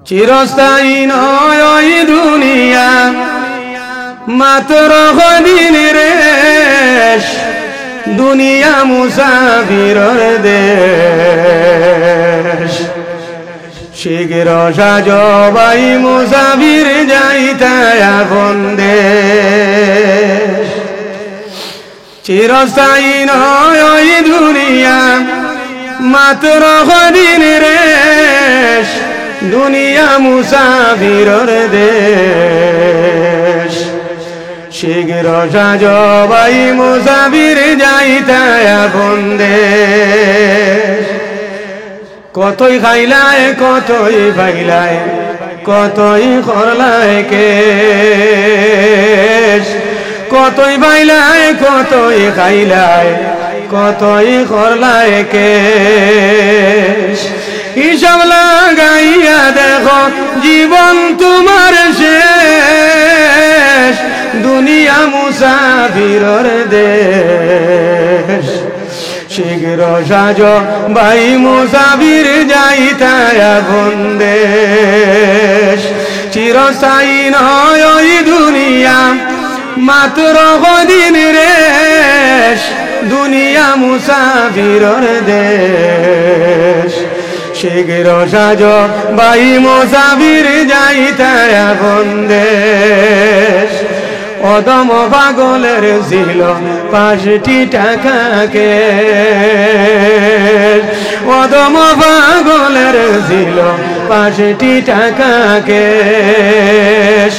চিরস্থায়ী নয় ওই দুনিয়া, মাত্র কদিন রেশ। দুনিয়া মুসাফিরের দেশ। শীঘ্র সাজো ভাই মুসাফির যাইতে আপন দেশ। চিরস্থায়ী নয় ওই দুনিয়া, মাত্র কদিন রেশ। দুনিয়া মুসাফিরের দেশ। শীঘ্র সাজো ভাই মুসাফির যাইতে আপন দেশ। কতই খাইলায় কতই পাইলায়, কতই করলায় কেশ। কতই পাইলায় কতই খাইলায়, কতই করলায় কেশ। হিসাব লাগাইয়া দেখো জীবন তোমার শেষ। দুনিয়া মুসাফিরের দেশ। শীঘ্র সাজো ভাই মুসাফির যাইতে আপন দেশ। চিরস্থায়ী নয় ওই দুনিয়া, মাত্র কদিন রেশ। দুনিয়া মুসাফিরের দেশ। শীঘ্র সাজো ভাই মুসাফির যাইতে আপন দেশ। অদম পাগলের ছিল 5টি টাকা কেশ। অদম পাগলের ছিল 5টি টাকা কেশ।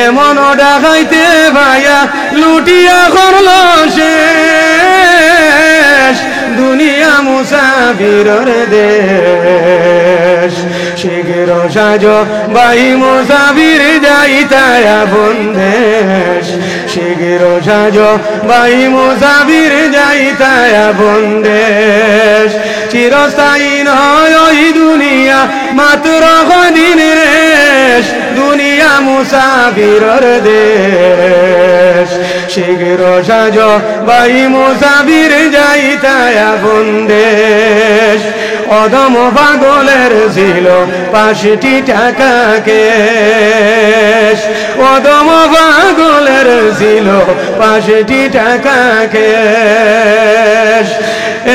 এমন ডাকাইতে ভাইয়া লুটিয়া করল শেষ। দুনিয়া মুসাফিরের দেশ। শীঘ্র সাজো ভাই মুসাফির যাইতে আপন দেশ। শীঘ্র সাজো ভাই মুসাফির যাইতে আপন দেশ। চিরস্থায়ী নয় ওই দুনিয়া, মাত্র কদিন রেশ। দুনিয়া মুসাফিরের দেশ। শীঘ্র সাজো ভাই মুসাফির যাইতে আপন দেশ। অদম পাগলের ছিল 5টি টাকা কেশ। অদম পাগলের ছিল 5টি টাকা কেশ।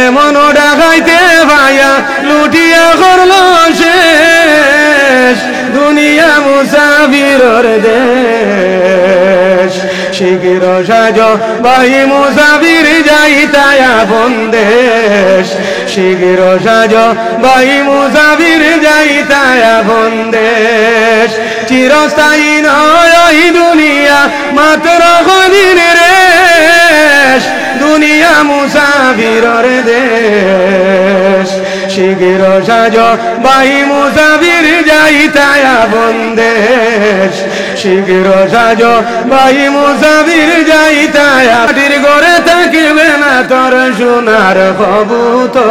এমন ডাকাইতে ভাইয়া লুটিয়া করল শেষ। দুনিয়া মুসাফিরের দেশ। শীঘ্র সাজো ভাই মুসাফির যাইতে আপন দেশ। শীঘ্র সাজো ভাই মুসাফির যাইতে আপন দেশ। চিরস্থায়ী নয় ওই দুনিয়া, মাত্র কদিন রেশ। দুনিয়া মুসাফিরের দেশ। শীঘ্র সাজো ভাই মুসাফির যাইতে আপন দেশ। শীঘ্র সাজো ভাই মুসাফির যাইতে। মাটির ঘরে থাকিবে না তোর সোনার কবুতর।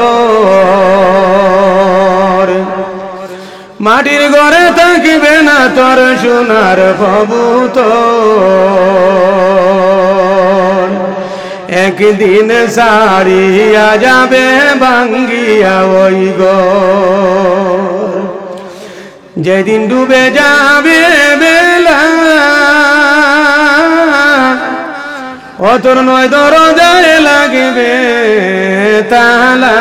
মাটির ঘরে থাকিবে না তোর সোনার কবুতর। একদিন সারিয়া যাবে ভাঙ্গিয়া ওই ঘর। যেদিন ডুবে যাবে বেলা, অতর নয় দরজায় লাগবে তালা।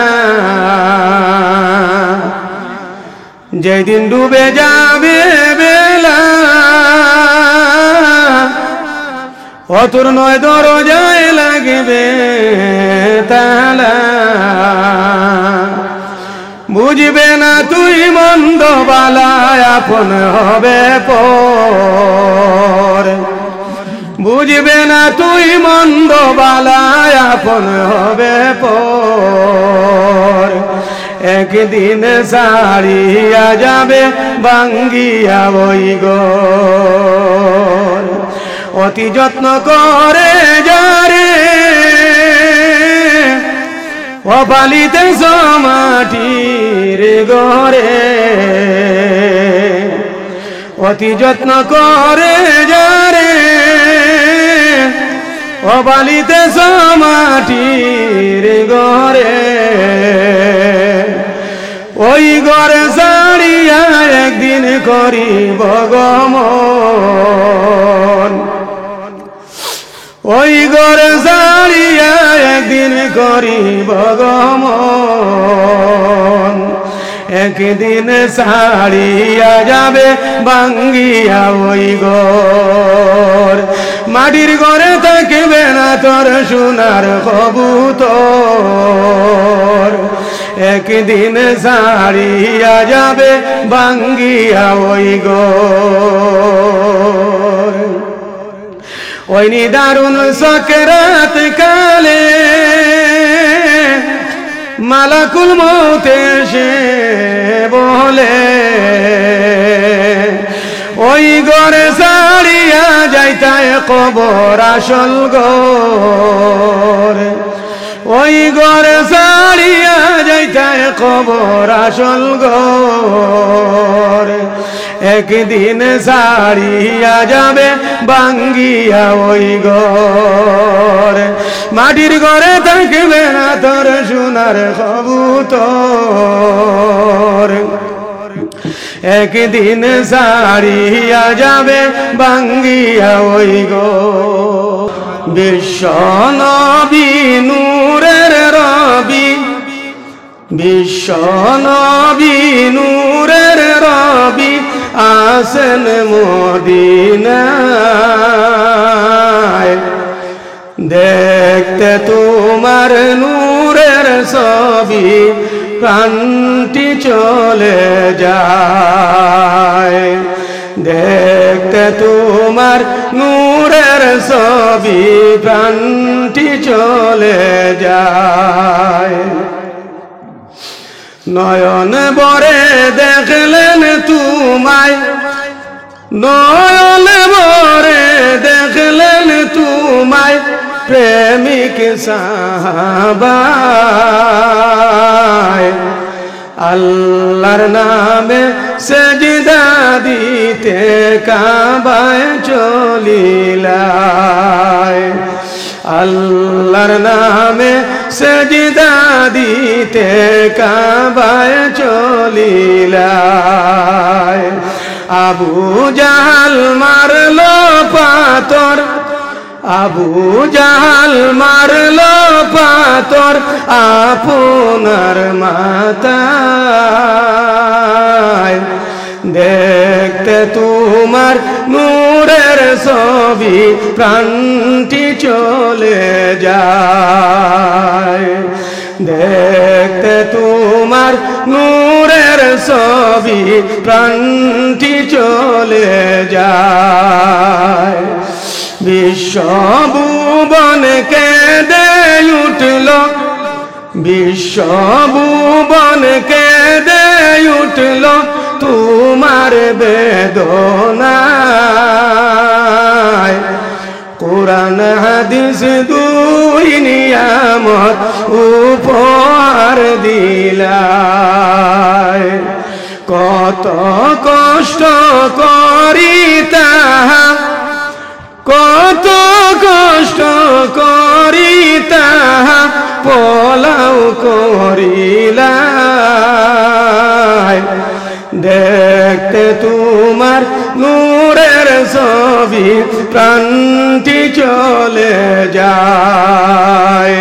যেদিন ডুবে যাবে বেলা, অতর নয় দরজায় লাগবে তালা। বুঝবে না তুই মন্দ বালায় আপন হবে পর। বুঝবে না তুই মন্দ বালায় আপন হবে পর। একদিন সারিয়া যাবে ভাঙ্গিয়া ওই ঘর। অতি যত্ন করে যারে অপালিতে মাটির ঘরে। অতি যত্ন করে যারে অপালিতে মাটির ঘরে। ওই ঘরে ছাড়িয়া একদিন করিব গমন ওই ঘর ছাড়িয়া একদিন করিব গমন একদিন ছাড়িয়া যাবে ভাঙ্গিয়া ওই ঘর মাটির ঘরে থাকবে না তোর সোনার কবুতর একদিন ছাড়িয়া যাবে ভাঙ্গিয়া ওই ঘর ওই নিদারুণ সকরাত কালে মালাকুল মউত এসে বলে ওই ঘরে ছাড়িয়া যাইতায় কবর আসল ঘর ওই ঘরে ছাড়িয়া যাইতায় কবর আসল ঘর একদিন ছাড়িয়া যাবে ভাঙ্গিয়া ওই ঘর মাটির ঘরে থাকবে না তোর সোনার কবুতর একদিন ছাড়িয়া যাবে ভাঙ্গিয়া ওই ঘর বিশ্ব নবী নূরের রবি বিশ্ব নবী নূরের রবি আসেন মদিনায় দেখতে তোমার নূরের ছবি প্রাণটি চলে যায় দেখতে তোমার নূরের ছবি প্রাণটি চলে যায় নয়ন বরে দেখলেন তোমায় নয়ন বরে দেখলেন তোমায় প্রেমিক সাহাবা আল্লাহর নামে সেজদা দিতে কাবায় চলিলায় আল্লাহর নামে সেজদা দিতে কাবায় চলিলায় আবু জাহাল মারলো পাথর আবু জাহাল মারলো পাথর আপনার মাথায় দেখতে তোমার নূরের ছবি প্রাণটি চলে যায় দেখতে তোমার নূরের ছবি প্রাণটি চলে যায় বিশ্ব ভুবন কেঁদে উঠল বিশ্ব ভুবন কেঁদে উঠল তোমার বেদনায় কোরআন হাদিস দুই নিয়ামত উপহার দিলায় কত কষ্ট করি তাহা কত কষ্ট করি তাহা পলাও করিলায় দেখতে তোমার নূরের ছবি প্রাণটি চলে যায়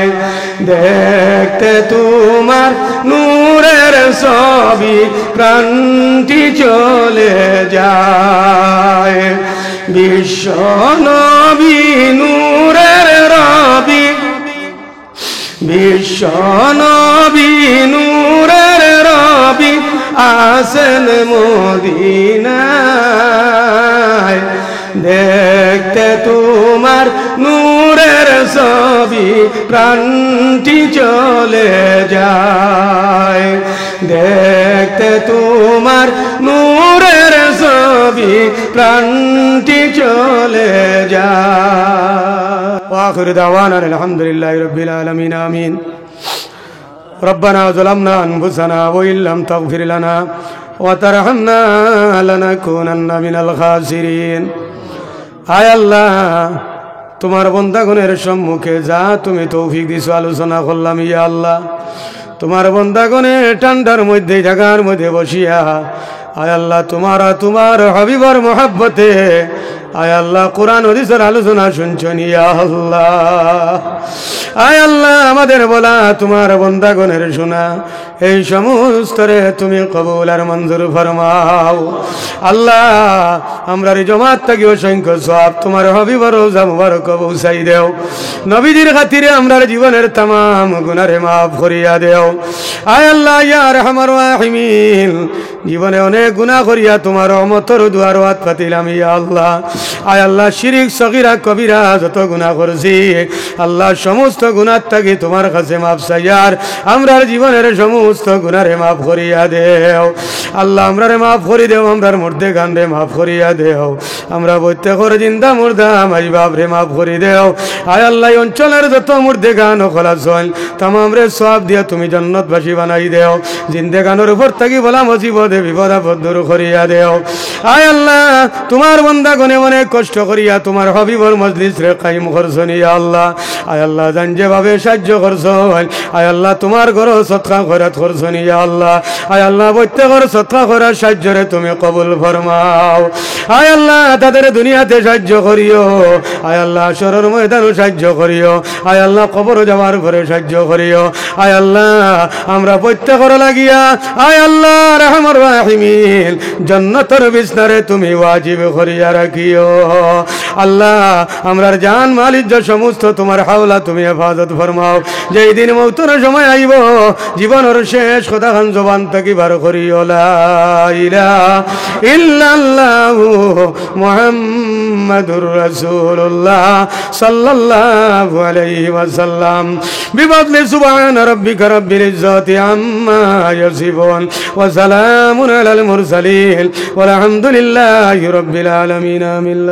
দেখতে তোমার নূরের ছবি প্রাণটি চলে যায় বিশ্ব নবী নূরের রবি বিশ্ব নবী নূরের রবি আসেন মদিনায় দেখতে তোমার নূরের ছবি প্রাণটি চলে যায় দেখতে তোমার নূরের ছবি প্রাণটি চলে যায় আখির দাওয়ানা আলহামদুলিল্লাহি রাব্বিল আলামিন আমিন ربنا ظلمنا أنفسنا وإن لم تغفر لنا وترحمنا لنكونن من الخاسرين আয় আল্লাহ তোমার বান্দাগণের সম্মুখে যা তুমি তৌফিক দিছো আলোচনা করলাম ইয়া আল্লাহ তোমার বন্দাগণে ঠান্ডার মধ্যে জায়গার মধ্যে বসিয়া আয় আল্লাহ তোমার হাবিবর মোহাব্বতে আয় আল্লাহ কোরআন হাদিসের আলোচনা শুনছেন ইয়া আল্লাহ। আয় আল্লাহ আমাদের বলা তোমার বন্দাগণের শোনা এই সমস্ত রে তুমি কবুল আর মঞ্জুর ফরমাও আল্লাহ। আমরা জমাত থাকি অসংখ্য সওয়াব তোমার হাবিবর রওজা মুবারক পৌঁছাই দেও। নবীজির খাতিরে আমরা জীবনের तमाम গুনাহে মাফ করিয়া দেও। আয় আল্লাহ ইয়া আরহামার রাহিমিন জীবনে অনেক গুনাহ করিয়া তোমার রহমতের দুয়ার হাত পাতিলাম ইয়া আল্লাহ। আয় আল্লাহ শিরিক সগীরা কবিরা যত গুনাহ করছি আল্লাহ সমস্ত গুনাহ থাকি তোমার কাছে মাফ চাইয়ার আমরার জীবনের সমস্ত গুনাহে মাফ করিয়া দেও আল্লাহ। আমরারে মাফ করি দেও, আমরার মুর্দে গান রে মাফ করিয়া দেও, আমরা প্রত্যেকের জিন্দা মুর্দা মাই বাপ রে মাফ করি দেও। আয় আল্লাহ অঞ্চলের যত মুর্দে গান খোলাচল তামাম রে সওয়াব দিয়া তুমি জান্নাতবাসী বানাই দেও। জিন্দে গানের উপর থাকি বলা মুসিবতে বিপদ আপদ দূর করিয়া দেও। আয় আল্লাহ তোমার বান্দা গনে মনে কষ্ট করিয়া তোমার হাবিবর মজলিস রে কায়েম করছনি ইয়া আল্লাহ। আয় আল্লাহ জান যেভাবে সাহায্য করছন আয় আল্লাহ তোমার ঘর সদকা খয়রাত করছনি ইয়া আল্লাহ। আয় আল্লাহ প্রত্যেকের সদকা করার সাহায্যরে তুমি কবুল ফরমাও। আয় আল্লাহ তাদের দুনিয়াতে সাহায্য করিও, আয় আল্লাহ আসরের ময়দানও সাহায্য করিও, আয় আল্লাহ কবর যাওয়ার পরে সাহায্য করিও। আয় আল্লাহ আমরা প্রত্যেকের লাগিয়া আয় আল্লাহ রহমান রাহিমিন জান্নাতের বিছনারে তুমি ওয়াজিব করিয়া রাখিও আল্লাহ। আমরার জান মাল ইজ্জত সমস্ত তোমার হাওলা তুমি হেফাজত ফরমাও। যেই দিন মৌতের সময় আইব জীবনের শেষ কথা খান জবান থেকে বার করিও লা ইলাহা ইল্লাল্লাহু মুহাম্মাদুর রাসূলুল্লাহ সাল্লাল্লাহু আলাইহি ওয়াসাল্লাম। বিফadli সুবহান রাব্বিকা রাব্বিল ইজ্জাতি আম্মা ইয়াসিফুন ওয়া সালামুন আলাল মুরসালিন ওয়াল হামদুলিল্লাহি রাব্বিল আলামিন। আমিন।